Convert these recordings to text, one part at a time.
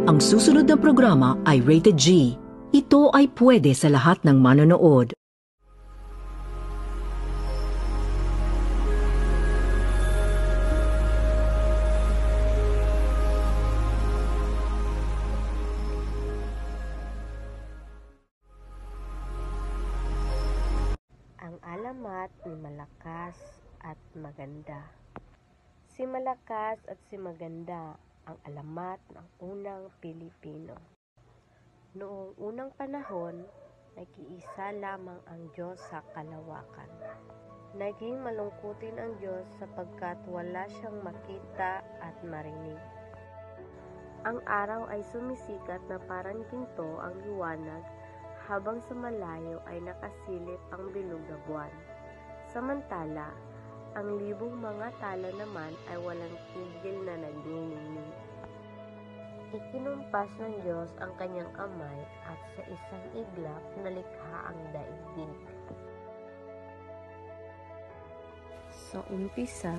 Ang susunod na programa ay rated G. Ito ay pwede sa lahat ng manonood. Ang alamat ni Malakas at Maganda. Si Malakas at si Maganda ang alamat ng unang Pilipino. Noong unang panahon, nag-iisa lamang ang Diyos sa kalawakan. Naging malungkutin ang Diyos sapagkat wala siyang makita at marinig. Ang araw ay sumisikat na parang ginto ang liwanag, habang sa malayo ay nakasilip ang bilog na buwan. Samantala, ang libong mga tala naman ay walang tigil na nagniningning. Ikinumpas ng Diyos ang kanyang kamay at sa isang iglap nalikha ang daigdig. Sa umpisa,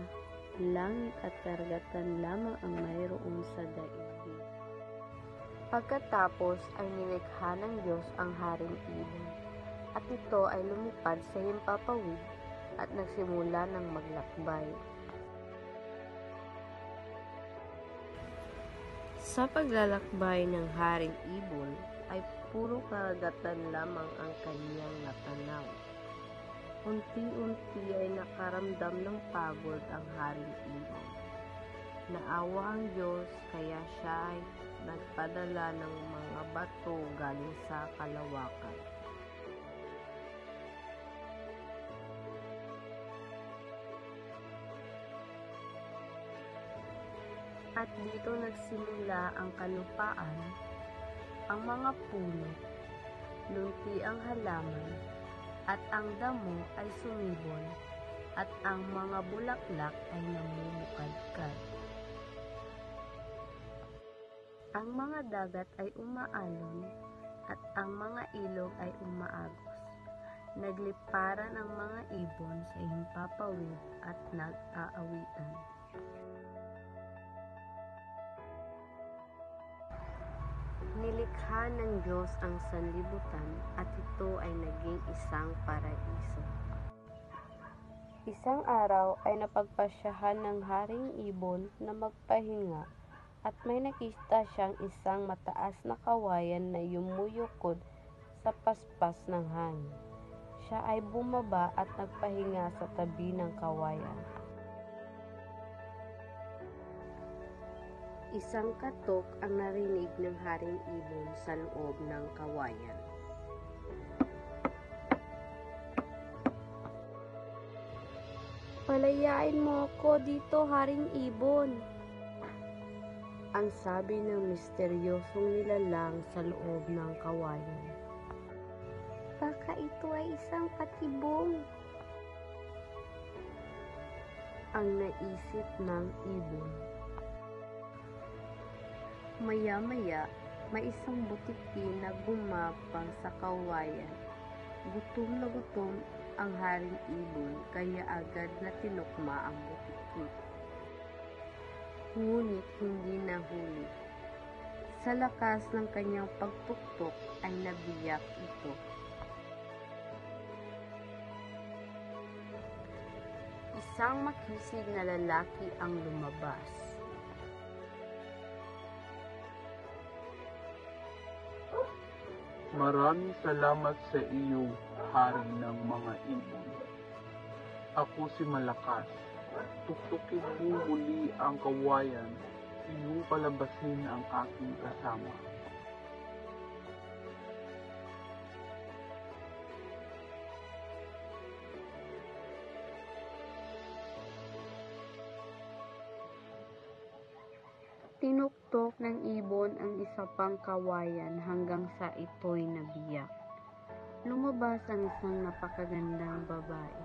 langit at karagatan lamang ang mayroon sa daigdig. Pagkatapos ay nilikha ng Diyos ang haring ibon, at ito ay lumipad sa himpapawid at nagsimula ng maglakbay. Sa paglalakbay ng haring ibon ay puro karagatan lamang ang kanyang natanaw. Unti-unti ay nakaramdam ng pagod ang haring ibon. Naawa ang Diyos kaya siya ay nagpadala ng mga bato galing sa kalawakan. At dito nagsimula ang kalupaan, ang mga puno, lunti ang halaman, at ang damo ay sumibol, at ang mga bulaklak ay namumukadkad. Ang mga dagat ay umaalon, at ang mga ilog ay umaagos. Nagliparan ang mga ibon sa himpapawid at nag-aawitan. Nilikha ng Diyos ang sanlibutan at ito ay naging isang paraiso. Isang araw ay napagpasyahan ng haring ibon na magpahinga at may nakita siyang isang mataas na kawayan na yumuyukod sa paspas ng hangin. Siya ay bumaba at nagpahinga sa tabi ng kawayan. Isang katok ang narinig ng haring ibon sa loob ng kawayan. "Palayain mo ako dito, haring ibon," ang sabi ng misteryosong nilalang sa loob ng kawayan. "Baka ito ay isang patibong," ang naisip ng ibon. Maya-maya, may isang butiki na gumapang sa kawayan. Gutom na gutom ang haring ibon, kaya agad na tinukma ang butiki. Ngunit hindi nahuli. Sa lakas ng kanyang pagtuktok ay nabiyak ito. Isang makisig na lalaki ang lumabas. "Maraming salamat sa iyo, hari ng mga ibon. Ako si Malakas. Tuktukin mo muli ang kawayan, iyong palabasin ang aking kasama." Tinuktok ng ibon ang isa pang kawayan hanggang sa ito'y nabiyak. Lumabas ang isang napakagandang babae.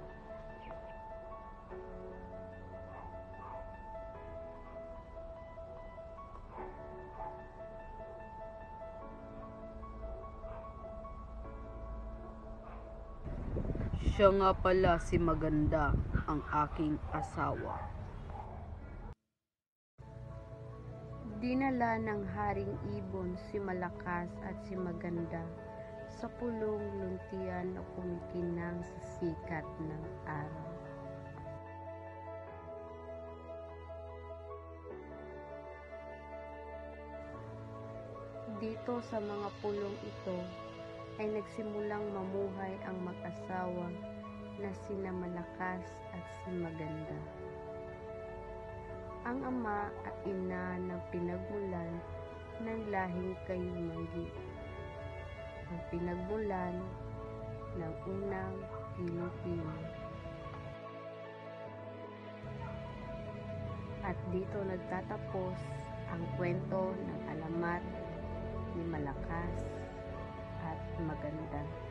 Siya nga pala si Maganda, ang aking asawa. Dinala ng Haring Ibon si Malakas at si Maganda sa pulong luntian na kumikinang sa sikat ng araw. Dito sa mga pulong ito ay nagsimulang mamuhay ang mag-asawa na sina Malakas at si Maganda. Ang ama at ina ng pinagmulan ng lahing Kayumanggi. Ang pinagmulan ng unang Pilipino. At dito nagtatapos ang kwento ng alamat ni Malakas at Maganda.